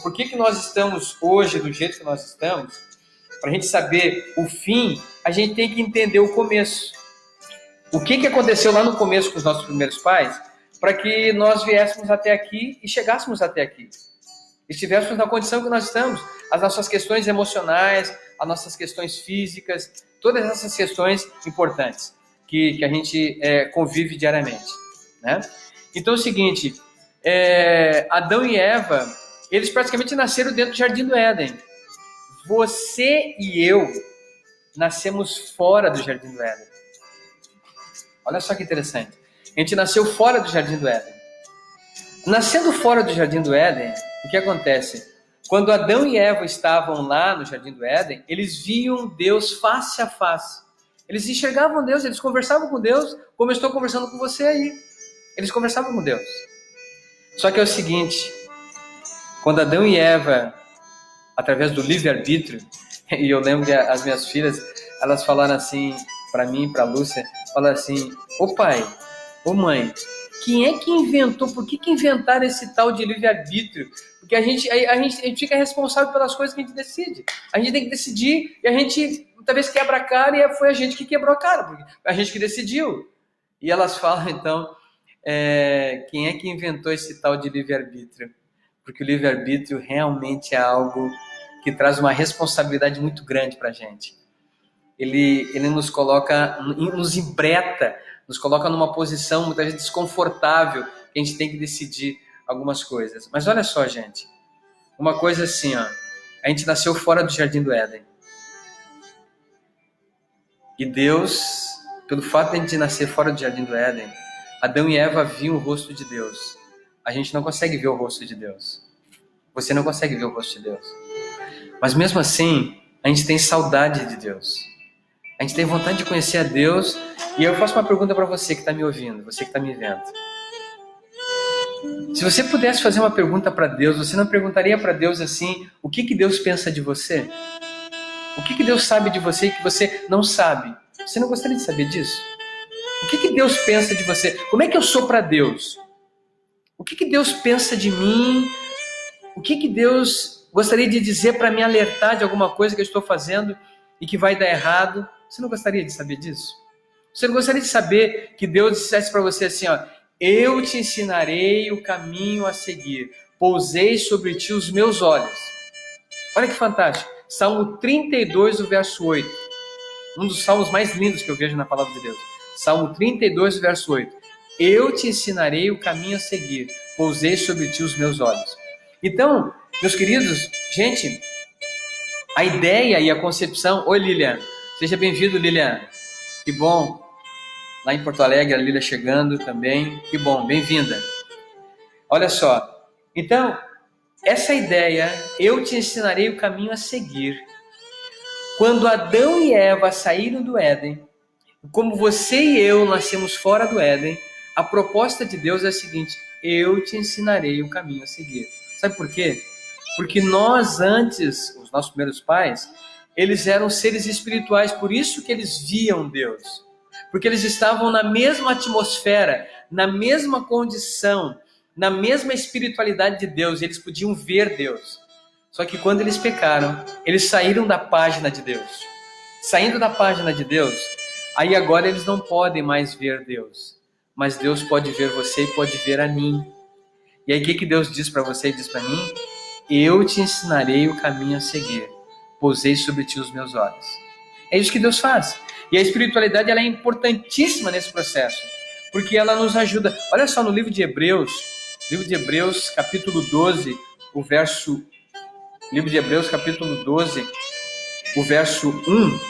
por que nós estamos hoje do jeito que nós estamos, para a gente saber o fim, a gente tem que entender o começo. O que aconteceu lá no começo com os nossos primeiros pais, para que nós viéssemos até aqui e chegássemos até aqui. Estivéssemos na condição que nós estamos. As nossas questões emocionais, as nossas questões físicas, todas essas questões importantes que a gente convive diariamente, né? Então é o seguinte, Adão e Eva, eles praticamente nasceram dentro do Jardim do Éden. Você e eu nascemos fora do Jardim do Éden. Olha só que interessante. A gente nasceu fora do Jardim do Éden. Nascendo fora do Jardim do Éden, o que acontece? Quando Adão e Eva estavam lá no Jardim do Éden, eles viam Deus face a face. Eles enxergavam Deus, eles conversavam com Deus, como eu estou conversando com você aí. Eles conversavam com Deus. Só que é o seguinte, quando Adão e Eva, através do livre-arbítrio, e eu lembro que as minhas filhas, elas falaram assim, para mim, para a Lúcia, falaram assim, ô pai, ô mãe, quem é que inventou, por que inventaram esse tal de livre-arbítrio? Porque a gente fica responsável pelas coisas que a gente decide. A gente tem que decidir e a gente, talvez, quebra a cara e foi a gente que quebrou a cara, porque a gente que decidiu. E elas falam, então, quem é que inventou esse tal de livre-arbítrio? Porque o livre-arbítrio realmente é algo que traz uma responsabilidade muito grande para a gente. Ele nos coloca, nos embreta, nos coloca numa posição muitas vezes desconfortável, que a gente tem que decidir algumas coisas. Mas olha só, gente, uma coisa assim, ó, a gente nasceu fora do Jardim do Éden. E Deus, pelo fato de a gente nascer fora do Jardim do Éden, Adão e Eva viam o rosto de Deus. A gente não consegue ver o rosto de Deus. Você não consegue ver o rosto de Deus. Mas mesmo assim, a gente tem saudade de Deus. A gente tem vontade de conhecer a Deus. E eu faço uma pergunta para você que está me ouvindo, você que está me vendo. Se você pudesse fazer uma pergunta para Deus, você não perguntaria para Deus assim, o que Deus pensa de você? O que Deus sabe de você e que você não sabe? Você não gostaria de saber disso? O que Deus pensa de você? Como é que eu sou para Deus? O que Deus pensa de mim? O que Deus gostaria de dizer para me alertar de alguma coisa que eu estou fazendo e que vai dar errado? Você não gostaria de saber disso? Você não gostaria de saber que Deus dissesse para você assim, ó, eu te ensinarei o caminho a seguir, pousei sobre ti os meus olhos. Olha que fantástico. Salmo 32, o verso 8. Um dos salmos mais lindos que eu vejo na palavra de Deus. Salmo 32, verso 8. eu te ensinarei o caminho a seguir, pousei sobre ti os meus olhos. Então, meus queridos, gente, a ideia e a concepção... Oi, Lilian, seja bem-vindo, Lilian, que bom, lá em Porto Alegre, a Lilian chegando também, que bom, bem-vinda. Olha só, então, essa ideia, eu te ensinarei o caminho a seguir. Quando Adão e Eva saíram do Éden, como você e eu nascemos fora do Éden, a proposta de Deus é a seguinte: eu te ensinarei o caminho a seguir. Sabe por quê? Porque nós antes, os nossos primeiros pais, eles eram seres espirituais, por isso que eles viam Deus. Porque eles estavam na mesma atmosfera, na mesma condição, na mesma espiritualidade de Deus, eles podiam ver Deus. Só que quando eles pecaram, eles saíram da página de Deus. Saindo da página de Deus, aí agora eles não podem mais ver Deus. Mas Deus pode ver você e pode ver a mim. E aí o que Deus diz para você e diz para mim? Eu te ensinarei o caminho a seguir. Pousei sobre ti os meus olhos. É isso que Deus faz. E a espiritualidade ela é importantíssima nesse processo. Porque ela nos ajuda. Olha só no livro de Hebreus, capítulo 12, o verso... Livro de Hebreus, capítulo 12, o verso 1.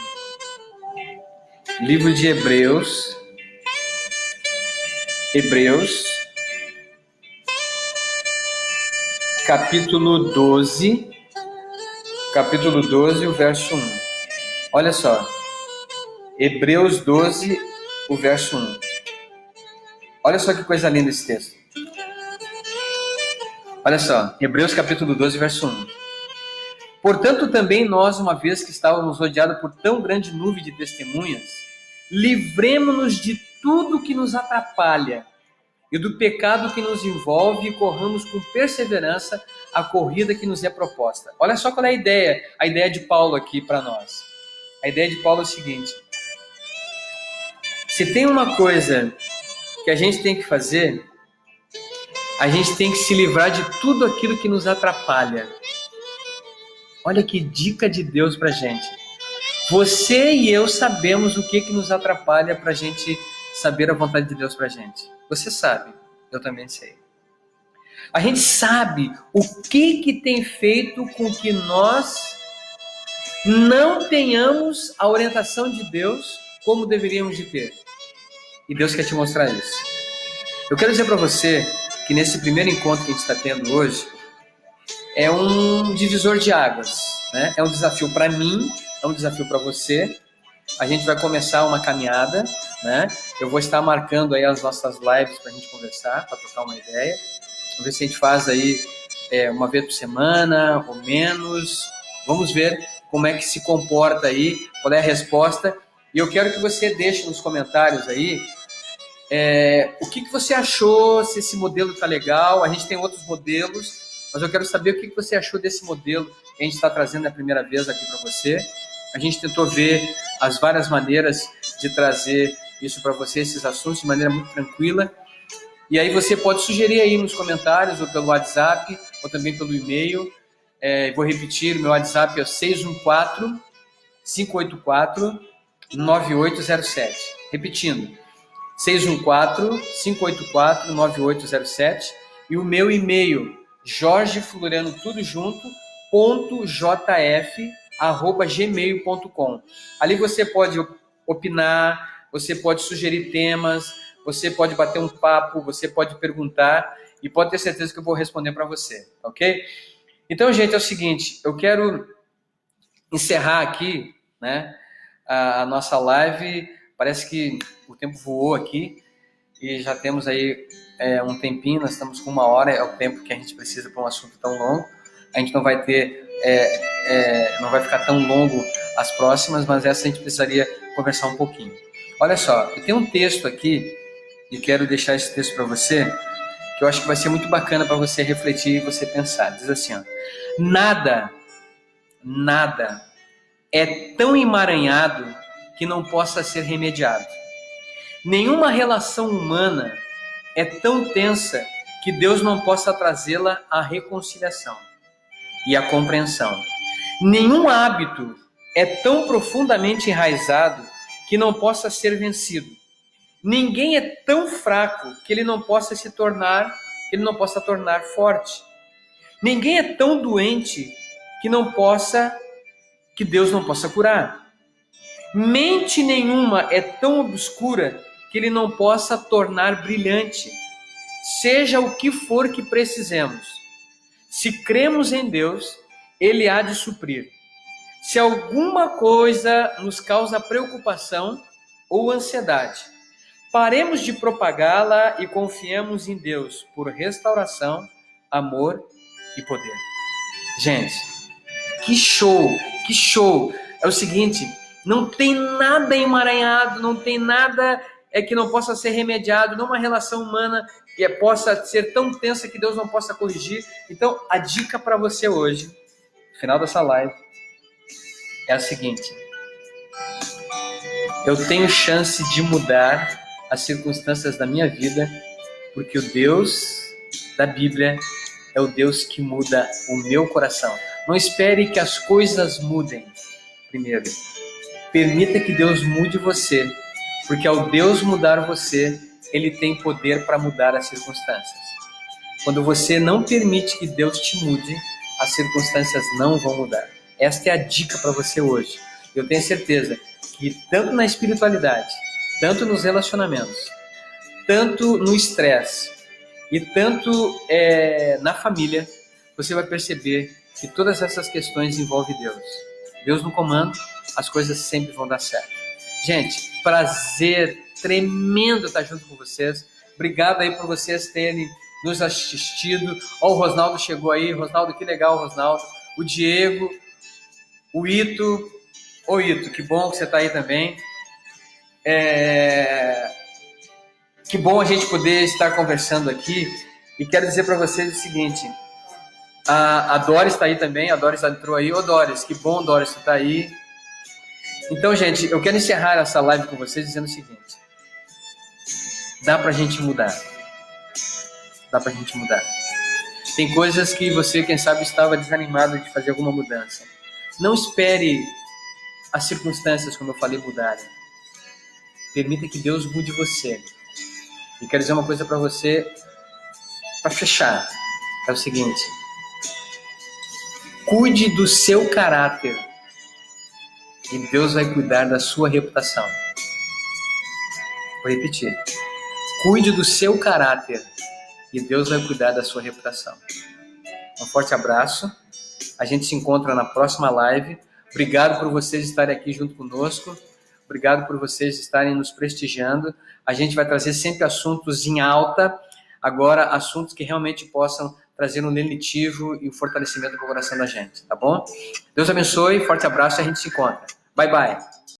Livro de Hebreus, capítulo 12, o verso 1. Olha só, Hebreus 12, o verso 1. Olha só que coisa linda esse texto. Olha só, Hebreus capítulo 12, verso 1. Portanto, também nós, uma vez que estávamos rodeados por tão grande nuvem de testemunhas, livremo-nos de tudo que nos atrapalha e do pecado que nos envolve e corramos com perseverança a corrida que nos é proposta. Olha só qual é a ideia de Paulo aqui para nós. A ideia de Paulo é o seguinte: se tem uma coisa que a gente tem que fazer, a gente tem que se livrar de tudo aquilo que nos atrapalha. Olha que dica de Deus pra gente. Você e eu sabemos o que nos atrapalha pra gente saber a vontade de Deus pra gente. Você sabe, eu também sei. A gente sabe o que tem feito com que nós não tenhamos a orientação de Deus como deveríamos de ter. E Deus quer te mostrar isso. Eu quero dizer para você que nesse primeiro encontro que a gente está tendo hoje, é um divisor de águas, né? É um desafio para mim, é um desafio para você. A gente vai começar uma caminhada, né? Eu vou estar marcando aí as nossas lives para a gente conversar, para trocar uma ideia. Vamos ver se a gente faz aí uma vez por semana ou menos. Vamos ver como é que se comporta aí, qual é a resposta. E eu quero que você deixe nos comentários aí o que você achou, se esse modelo está legal. A gente tem outros modelos, mas eu quero saber o que você achou desse modelo que a gente está trazendo a primeira vez aqui para você. A gente tentou ver as várias maneiras de trazer isso para você, esses assuntos, de maneira muito tranquila. E aí você pode sugerir aí nos comentários, ou pelo WhatsApp, ou também pelo e-mail. Vou repetir, o meu WhatsApp é o 614-584-9807. Repetindo, 614-584-9807. E o meu e-mail, Jorge Floriano, tudo junto, .jf@gmail.com. Ali você pode opinar, você pode sugerir temas, você pode bater um papo, você pode perguntar e pode ter certeza que eu vou responder para você, ok? Então, gente, é o seguinte, eu quero encerrar aqui, né, a nossa live. Parece que o tempo voou aqui e já temos aí um tempinho, nós estamos com 1 hora, é o tempo que a gente precisa para um assunto tão longo. A gente não vai ter, não vai ficar tão longo as próximas, mas essa a gente precisaria conversar um pouquinho. Olha só, eu tenho um texto aqui e quero deixar esse texto para você, que eu acho que vai ser muito bacana para você refletir e você pensar. Diz assim, ó: nada é tão emaranhado que não possa ser remediado. Nenhuma relação humana é tão tensa que Deus não possa trazê-la à reconciliação e à compreensão. Nenhum hábito é tão profundamente enraizado que não possa ser vencido. Ninguém é tão fraco que ele não possa tornar forte. Ninguém é tão doente que Deus não possa curar. Mente nenhuma é tão obscura que ele não possa tornar brilhante. Seja o que for que precisemos, se cremos em Deus, ele há de suprir. Se alguma coisa nos causa preocupação ou ansiedade, paremos de propagá-la e confiemos em Deus por restauração, amor e poder. Gente, que show, que show. É o seguinte, não tem nada emaranhado, não tem nada que não possa ser remediado, não uma relação humana que possa ser tão tensa que Deus não possa corrigir. Então, a dica para você hoje, no final dessa live, é a seguinte: eu tenho chance de mudar as circunstâncias da minha vida, porque o Deus da Bíblia é o Deus que muda o meu coração. Não espere que as coisas mudem primeiro. Permita que Deus mude você, porque ao Deus mudar você, Ele tem poder para mudar as circunstâncias. Quando você não permite que Deus te mude, as circunstâncias não vão mudar. Esta é a dica para você hoje. Eu tenho certeza que tanto na espiritualidade, tanto nos relacionamentos, tanto no estresse e tanto na família, você vai perceber que todas essas questões envolvem Deus. Deus no comando, as coisas sempre vão dar certo. Gente, prazer tremendo estar junto com vocês. Obrigado aí por vocês terem nos assistido. Ó, o Rosnaldo chegou aí. Rosnaldo, que legal, Rosnaldo. O Diego, o Ito. Ô, Ito, que bom que você está aí também. Que bom a gente poder estar conversando aqui. E quero dizer para vocês o seguinte: a Doris está aí também. A Doris entrou aí. Ô, Doris, que bom, Doris, você está aí. Então, gente, eu quero encerrar essa live com vocês dizendo o seguinte: dá pra gente mudar. Dá pra gente mudar. Tem coisas que você, quem sabe, estava desanimado de fazer alguma mudança. Não espere as circunstâncias, como eu falei, mudarem. Permita que Deus mude você. E quero dizer uma coisa para você, para fechar. É o seguinte: cuide do seu caráter e Deus vai cuidar da sua reputação. Vou repetir. Cuide do seu caráter e Deus vai cuidar da sua reputação. Um forte abraço. A gente se encontra na próxima live. Obrigado por vocês estarem aqui junto conosco. Obrigado por vocês estarem nos prestigiando. A gente vai trazer sempre assuntos em alta. Agora, assuntos que realmente possam trazer um lenitivo e um fortalecimento para o coração da gente. Tá bom? Deus abençoe. Forte abraço e a gente se encontra. Bye, bye.